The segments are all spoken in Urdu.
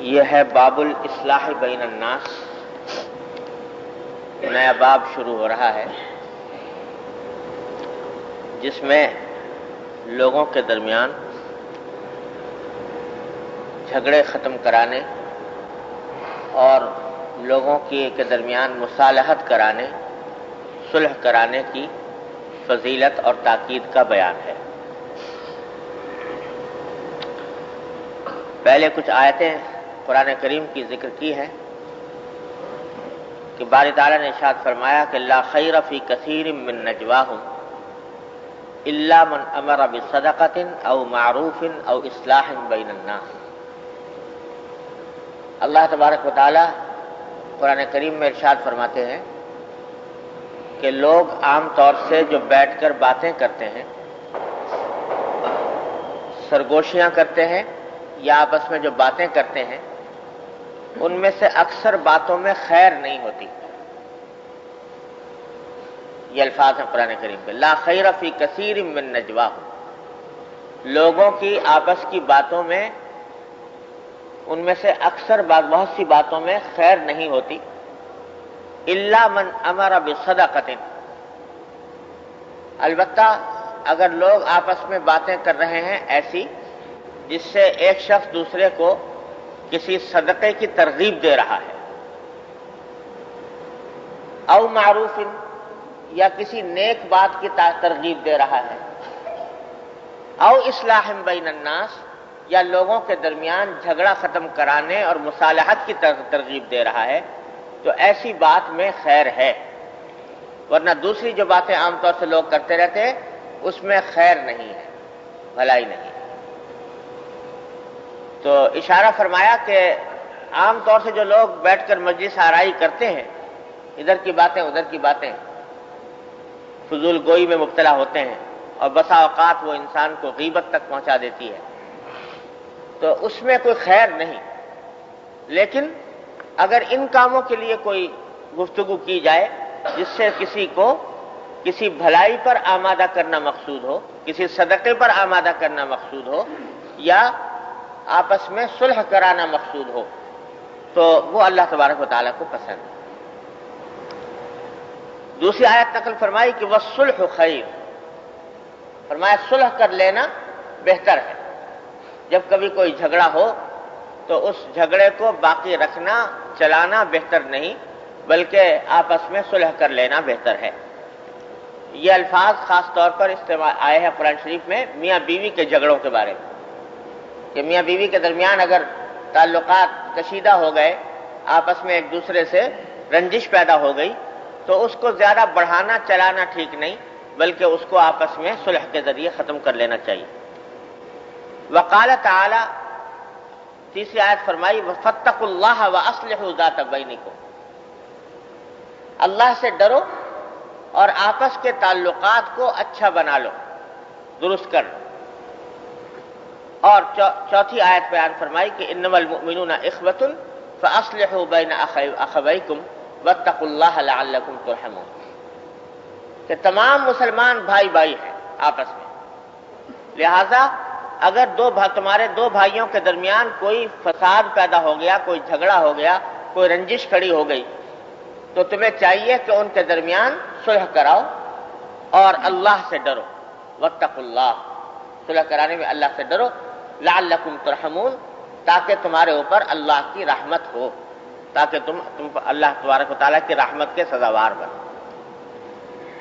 یہ ہے باب الاصلاح بین الناس، نیا باب شروع ہو رہا ہے جس میں لوگوں کے درمیان جھگڑے ختم کرانے اور لوگوں کے درمیان مصالحت کرانے، صلح کرانے کی فضیلت اور تاکید کا بیان ہے۔ پہلے کچھ آیتیں قرآن کریم کی ذکر کی ہیں کہ باری تعالیٰ نے ارشاد فرمایا کہ لا خیر فی کثیر من نجواہم الا من امر بصدقۃ او معروف او اصلاح بین الناس۔ اللہ تبارک و تعالیٰ قرآن کریم میں ارشاد فرماتے ہیں کہ لوگ عام طور سے جو بیٹھ کر باتیں کرتے ہیں، سرگوشیاں کرتے ہیں یا آپس میں جو باتیں کرتے ہیں، ان میں سے اکثر باتوں میں خیر نہیں ہوتی۔ یہ الفاظ ہیں قرآن کریم کے، لا خیر فی کثیر من نجواہم، لوگوں کی آپس کی باتوں میں ان میں سے اکثر بہت سی باتوں میں خیر نہیں ہوتی، الا من امر بصدقۃ، البتہ اگر لوگ آپس میں باتیں کر رہے ہیں ایسی جس سے ایک شخص دوسرے کو کسی صدقے کی ترغیب دے رہا ہے، او معروف، یا کسی نیک بات کی ترغیب دے رہا ہے، او اصلاح بین الناس، یا لوگوں کے درمیان جھگڑا ختم کرانے اور مصالحت کی ترغیب دے رہا ہے، تو ایسی بات میں خیر ہے، ورنہ دوسری جو باتیں عام طور سے لوگ کرتے رہتے ہیں اس میں خیر نہیں ہے، بھلائی نہیں۔ تو اشارہ فرمایا کہ عام طور سے جو لوگ بیٹھ کر مجلس آرائی کرتے ہیں، ادھر کی باتیں ادھر کی باتیں، فضول گوئی میں مبتلا ہوتے ہیں، اور بسا اوقات وہ انسان کو غیبت تک پہنچا دیتی ہے، تو اس میں کوئی خیر نہیں۔ لیکن اگر ان کاموں کے لیے کوئی گفتگو کی جائے جس سے کسی کو کسی بھلائی پر آمادہ کرنا مقصود ہو، کسی صدقے پر آمادہ کرنا مقصود ہو، یا آپس میں صلح کرانا مقصود ہو، تو وہ اللہ تبارک و تعالیٰ کو پسند ہے۔ دوسری آیت نقل فرمائی کہ والصلح خیر، فرمایا صلح کر لینا بہتر ہے۔ جب کبھی کوئی جھگڑا ہو تو اس جھگڑے کو باقی رکھنا، چلانا بہتر نہیں، بلکہ آپس میں صلح کر لینا بہتر ہے۔ یہ الفاظ خاص طور پر استعمال آئے ہیں قرآن شریف میں میاں بیوی کے جھگڑوں کے بارے میں، کہ میاں بیوی کے درمیان اگر تعلقات کشیدہ ہو گئے، آپس میں ایک دوسرے سے رنجش پیدا ہو گئی، تو اس کو زیادہ بڑھانا چلانا ٹھیک نہیں، بلکہ اس کو آپس میں صلح کے ذریعے ختم کر لینا چاہیے۔ وقال تعالی، تیسری آیت فرمائی فاتقوا اللہ واصلحوا ذات بینکم، اللہ سے ڈرو اور آپس کے تعلقات کو اچھا بنا لو، درست کر لو۔ اور چوتھی آیت بیان فرمائی کہ انما المؤمنون اخوۃ فاصلحوا بین اخویکم واتقوا اللہ لعلکم ترحمون، کہ تمام مسلمان بھائی بھائی ہیں آپس میں، لہذا اگر تمہارے دو بھائیوں کے درمیان کوئی فساد پیدا ہو گیا، کوئی جھگڑا ہو گیا، کوئی رنجش کھڑی ہو گئی، تو تمہیں چاہیے کہ ان کے درمیان صلح کراؤ اور اللہ سے ڈرو، واتقوا اللہ، صلح کرانے میں اللہ سے ڈرو، لعلکم ترحمون، تاکہ تمہارے اوپر اللہ کی رحمت ہو، تاکہ تم اللہ تبارک و تعالیٰ کی رحمت کے سزاوار بنو۔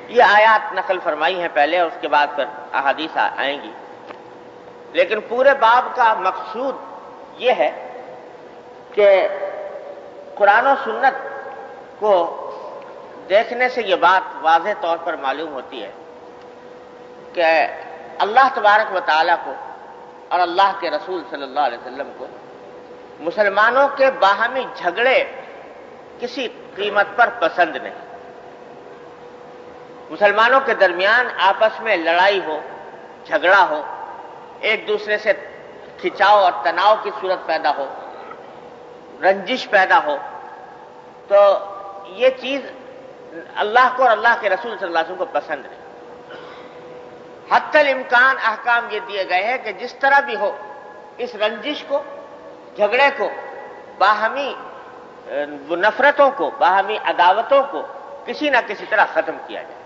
یہ آیات نقل فرمائی ہیں پہلے، اور اس کے بعد پھر احادیث آئیں گی، لیکن پورے باب کا مقصود یہ ہے کہ قرآن و سنت کو دیکھنے سے یہ بات واضح طور پر معلوم ہوتی ہے کہ اللہ تبارک و تعالیٰ کو اور اللہ کے رسول صلی اللہ علیہ وسلم کو مسلمانوں کے باہمی جھگڑے کسی قیمت پر پسند نہیں۔ مسلمانوں کے درمیان آپس میں لڑائی ہو، جھگڑا ہو، ایک دوسرے سے کھچاؤ اور تناؤ کی صورت پیدا ہو، رنجش پیدا ہو، تو یہ چیز اللہ کو اور اللہ کے رسول صلی اللہ علیہ وسلم کو پسند نہیں۔ حتی الامکان احکام یہ دیے گئے ہیں کہ جس طرح بھی ہو اس رنجش کو، جھگڑے کو باہمی نفرتوں کو، باہمی عداوتوں کو کسی نہ کسی طرح ختم کیا جائے۔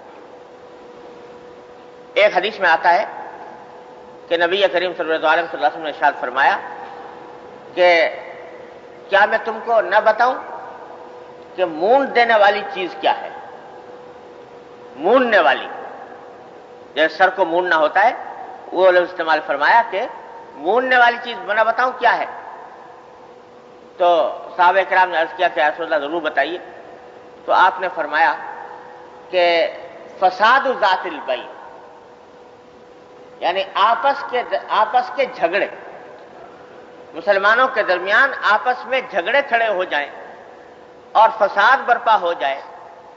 ایک حدیث میں آتا ہے کہ نبی کریم صلی اللہ علیہ وسلم نے ارشاد فرمایا کہ کیا میں تم کو نہ بتاؤں کہ مونڈ دینے والی چیز کیا ہے؟ مونڈنے والی، جیسے سر کو مونڈنا ہوتا ہے، وہ لفظ استعمال فرمایا کہ مونڈنے والی چیز نہ بتاؤں کیا ہے؟ تو صحابہ کرام نے عرض کیا کہ یا رسول اللہ ضرور بتائیے۔ تو آپ نے فرمایا کہ فساد ذات البین، یعنی آپس کے جھگڑے، مسلمانوں کے درمیان آپس میں جھگڑے کھڑے ہو جائیں اور فساد برپا ہو جائے،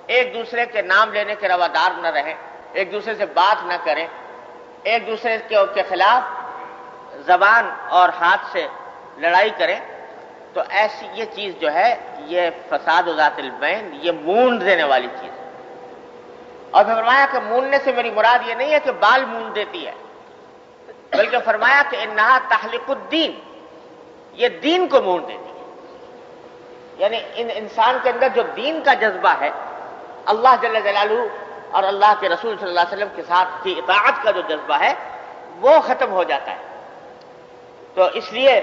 ایک دوسرے کے نام لینے کے روادار نہ رہیں، ایک دوسرے سے بات نہ کریں، ایک دوسرے کے خلاف زبان اور ہاتھ سے لڑائی کریں، تو ایسی یہ چیز جو ہے یہ فساد ذات البین، یہ مونڈ دینے والی چیز ہے۔ اور پھر فرمایا کہ مونڈنے سے میری مراد یہ نہیں ہے کہ بال مونڈ دیتی ہے، بلکہ فرمایا کہ انہا تحلق الدین، یہ دین کو مونڈ دیتی ہے۔ یعنی انسان کے اندر جو دین کا جذبہ ہے، اللہ جل جلالہ اور اللہ کے رسول صلی اللہ علیہ وسلم کے ساتھ کی اطاعت کا جو جذبہ ہے وہ ختم ہو جاتا ہے۔ تو اس لیے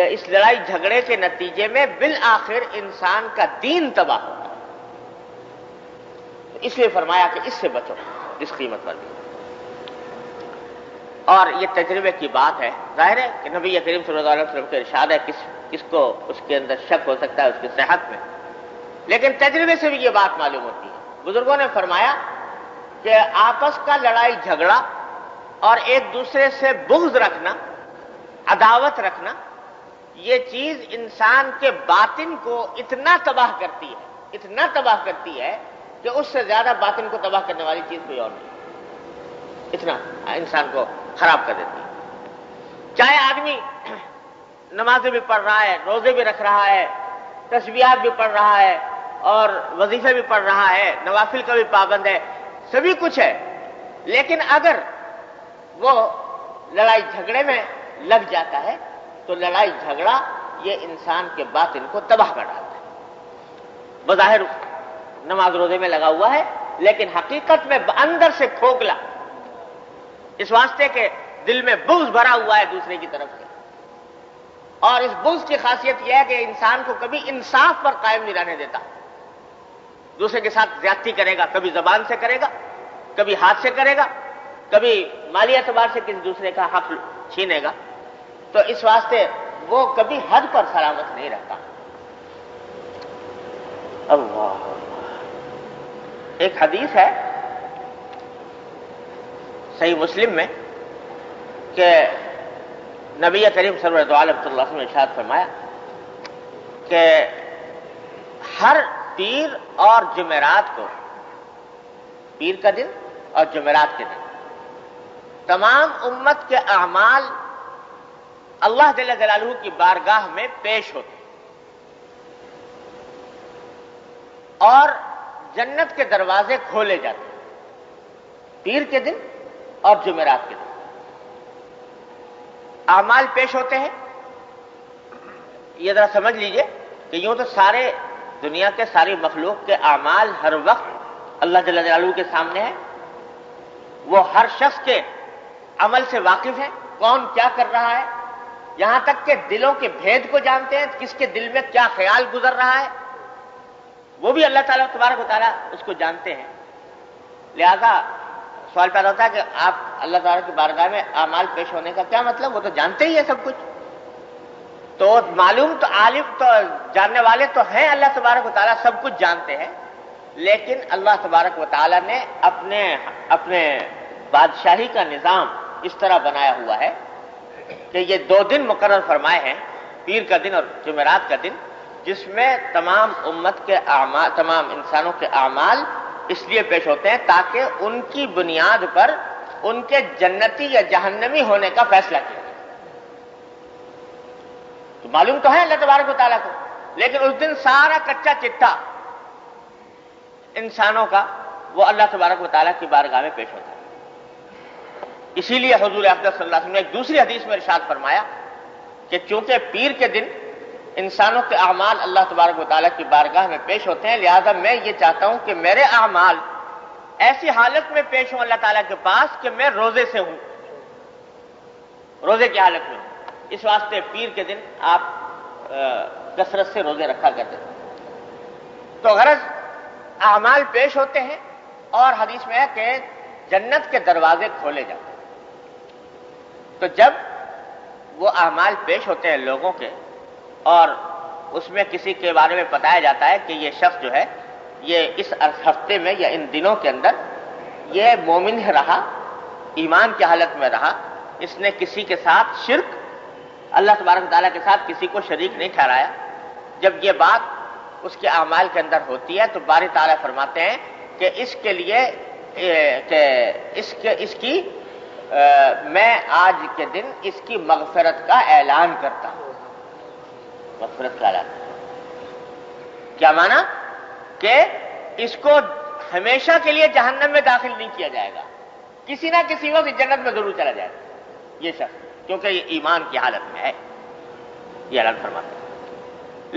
اس لڑائی جھگڑے کے نتیجے میں بالآخر انسان کا دین تباہ ہوتا ہے۔ تو اس لیے فرمایا کہ اس سے بچو اس قیمت پر بھی۔ اور یہ تجربے کی بات ہے، ظاہر ہے کہ نبی کریم صلی اللہ علیہ وسلم کے ارشاد ہے، کس کو اس کے اندر شک ہو سکتا ہے اس کی صحت میں، لیکن تجربے سے بھی یہ بات معلوم ہوتی ہے۔ بزرگوں نے فرمایا کہ آپس کا لڑائی جھگڑا اور ایک دوسرے سے بغض رکھنا، عداوت رکھنا، یہ چیز انسان کے باطن کو اتنا تباہ کرتی ہے، اتنا تباہ کرتی ہے کہ اس سے زیادہ باطن کو تباہ کرنے والی چیز کوئی اور نہیں، اتنا انسان کو خراب کر دیتی ہے۔ چاہے آدمی نمازیں بھی پڑھ رہا ہے، روزے بھی رکھ رہا ہے، تسبیحات بھی پڑھ رہا ہے اور وظیفے بھی پڑھ رہا ہے، نوافل کا بھی پابند ہے، سبھی کچھ ہے، لیکن اگر وہ لڑائی جھگڑے میں لگ جاتا ہے تو لڑائی جھگڑا یہ انسان کے باطن کو تباہ کر ڈالتا ہے۔ بظاہر نماز روزے میں لگا ہوا ہے، لیکن حقیقت میں اندر سے کھوکھلا، اس واسطے کہ دل میں بغض بھرا ہوا ہے دوسرے کی طرف سے۔ اور اس بغض کی خاصیت یہ ہے کہ انسان کو کبھی انصاف پر قائم نہیں رہنے دیتا، دوسرے کے ساتھ زیادتی کرے گا، کبھی زبان سے کرے گا، کبھی ہاتھ سے کرے گا، کبھی مالی اعتبار سے کسی دوسرے کا حق چھینے گا، تو اس واسطے وہ کبھی حد پر سلامت نہیں رہتا۔ اللہ، ایک حدیث ہے صحیح مسلم میں کہ نبی کریم صلی اللہ علیہ وسلم نے ارشاد فرمایا کہ ہر پیر اور جمعرات کو، پیر کا دن اور جمعرات کے دن، تمام امت کے اعمال اللہ جل جلالہ کی بارگاہ میں پیش ہوتے اور جنت کے دروازے کھولے جاتے ہیں، پیر کے دن اور جمعرات کے دن اعمال پیش ہوتے ہیں۔ یہ ذرا سمجھ لیجئے کہ یوں تو سارے دنیا کے ساری مخلوق کے اعمال ہر وقت اللہ جل جلالہ کے سامنے ہیں، وہ ہر شخص کے عمل سے واقف ہے، کون کیا کر رہا ہے، یہاں تک کہ دلوں کے بھید کو جانتے ہیں، کس کے دل میں کیا خیال گزر رہا ہے وہ بھی اللہ تعالیٰ تبارک و تعالیٰ اس کو جانتے ہیں۔ لہذا سوال پیدا ہوتا ہے کہ آپ اللہ تعالیٰ کی بارگاہ میں اعمال پیش ہونے کا کیا مطلب؟ وہ تو جانتے ہی ہے سب کچھ، تو معلوم تو عالم تو جاننے والے تو ہیں، اللہ تبارک و تعالیٰ سب کچھ جانتے ہیں، لیکن اللہ تبارک و تعالیٰ نے اپنے بادشاہی کا نظام اس طرح بنایا ہوا ہے کہ یہ دو دن مقرر فرمائے ہیں، پیر کا دن اور جمعرات کا دن، جس میں تمام امت کے اعمال، تمام انسانوں کے اعمال اس لیے پیش ہوتے ہیں تاکہ ان کی بنیاد پر ان کے جنتی یا جہنمی ہونے کا فیصلہ کیا جائے۔ تو معلوم تو ہے اللہ تبارک و تعالیٰ کو، لیکن اس دن سارا کچا چٹا انسانوں کا وہ اللہ تبارک و تعالیٰ کی بارگاہ میں پیش ہوتا ہے۔ اسی لیے حضور اقدس صلی اللہ علیہ وسلم نے ایک دوسری حدیث میں ارشاد فرمایا کہ چونکہ پیر کے دن انسانوں کے اعمال اللہ تبارک و تعالیٰ کی بارگاہ میں پیش ہوتے ہیں، لہذا میں یہ چاہتا ہوں کہ میرے اعمال ایسی حالت میں پیش ہوں اللہ تعالیٰ کے پاس کہ میں روزے سے ہوں، روزے کی حالت میں ہوں۔ اس واسطے پیر کے دن آپ کثرت سے روزے رکھا کرتے تھے۔ تو غرض اعمال پیش ہوتے ہیں، اور حدیث میں ہے کہ جنت کے دروازے کھولے جاتے ہیں۔ تو جب وہ اعمال پیش ہوتے ہیں لوگوں کے، اور اس میں کسی کے بارے میں بتایا جاتا ہے کہ یہ شخص جو ہے یہ اس ہفتے میں یا ان دنوں کے اندر یہ مومن رہا، ایمان کی حالت میں رہا، اس نے کسی کے ساتھ شرک، اللہ تبارک و تعالیٰ کے ساتھ کسی کو شریک نہیں ٹھہرایا، جب یہ بات اس کے اعمال کے اندر ہوتی ہے تو باری تعالیٰ فرماتے ہیں کہ اس کے لیے اس کی میں آج کے دن اس کی مغفرت کا اعلان کرتا ہوں۔ مغفرت کا اعلان کیا معنی؟ کہ اس کو ہمیشہ کے لیے جہنم میں داخل نہیں کیا جائے گا، کسی نہ کسی وقت جنت میں ضرور چلا جائے گا یہ شخص، کیونکہ یہ ایمان کی حالت میں ہے، یہ اعلان فرماتے ہیں۔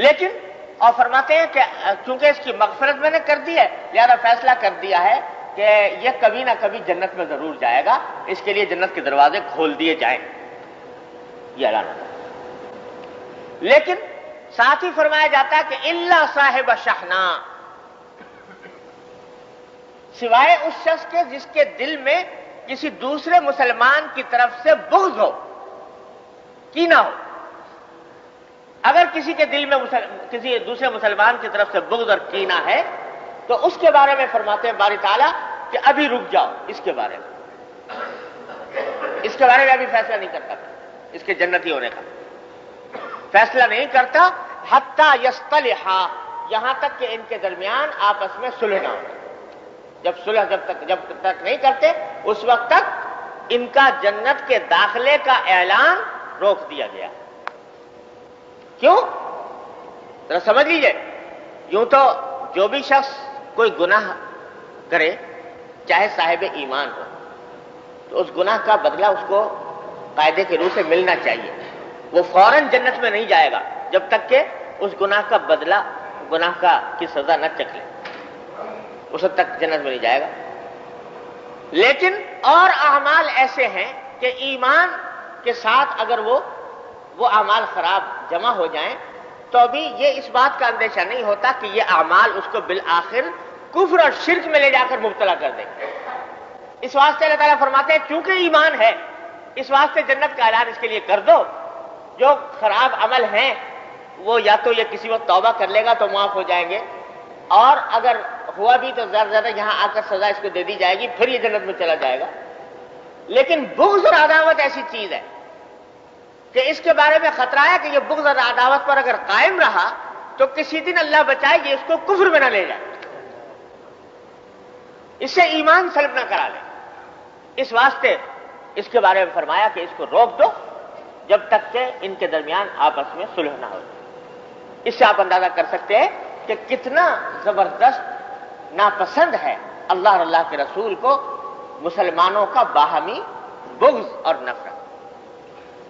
لیکن اور فرماتے ہیں کہ چونکہ اس کی مغفرت میں نے کر دی ہے، لہذا فیصلہ کر دیا ہے کہ یہ کبھی نہ کبھی جنت میں ضرور جائے گا، اس کے لیے جنت کے دروازے کھول دیے جائیں، یہ اعلان ہوتا ہے۔ لیکن ساتھ ہی فرمایا جاتا ہے کہ الا صاحب شحنا، سوائے اس شخص کے جس کے دل میں کسی دوسرے مسلمان کی طرف سے بغض ہو، کینہ ہو۔ اگر کسی کے دل میں کسی دوسرے مسلمان کی طرف سے بغض اور کینہ ہے تو اس کے بارے میں فرماتے ہیں باری تعالیٰ کہ ابھی رک جاؤ، اس کے بارے میں ابھی فیصلہ نہیں کرتا، اس کے جنتی ہونے کا فیصلہ نہیں کرتا، حتی یصطلحا، یہاں تک کہ ان کے درمیان آپس میں صلح نہ ہو۔ جب تک نہیں کرتے اس وقت تک ان کا جنت کے داخلے کا اعلان روک دیا گیا۔ کیوں؟ ذرا سمجھ لیجئے، یوں تو جو بھی شخص کوئی گناہ کرے چاہے صاحب ایمان ہو تو اس گناہ کا بدلہ اس کو قاعدے کے روح سے ملنا چاہیے، وہ فوراً جنت میں نہیں جائے گا جب تک کہ اس گناہ کا بدلہ، گناہ کی سزا نہ چکھ لے، اس وقت تک جنت میں نہیں جائے گا۔ لیکن اور اعمال ایسے ہیں کہ ایمان کے ساتھ اگر وہ اعمال خراب جمع ہو جائیں تو بھی یہ اس بات کا اندیشہ نہیں ہوتا کہ یہ اعمال اس کو بالآخر کفر اور شرک میں لے جا کر مبتلا کر دیں گے۔ اس واسطے اللہ تعالیٰ فرماتے ہیں چونکہ ایمان ہے اس واسطے جنت کا اعلان اس کے لیے کر دو، جو خراب عمل ہیں وہ یا تو یہ کسی وقت توبہ کر لے گا تو معاف ہو جائیں گے، اور اگر ہوا بھی تو زیادہ زیادہ یہاں آ کر سزا اس کو دے دی جائے گی، پھر یہ جنت میں چلا جائے گا۔ لیکن بغض اور عداوت ایسی چیز ہے کہ اس کے بارے میں خطرہ ہے کہ یہ بغض اور عداوت پر اگر قائم رہا تو کسی دن اللہ بچائے یہ اس کو کفر میں نہ لے جائے، اس سے ایمان سلب نہ کرا لے۔ اس واسطے اس کے بارے میں فرمایا کہ اس کو روک دو جب تک کہ ان کے درمیان آپس میں صلح نہ ہو۔ اس سے آپ اندازہ کر سکتے ہیں کہ کتنا زبردست ناپسند ہے اللہ اور اللہ کے رسول کو مسلمانوں کا باہمی بغض اور نفرت۔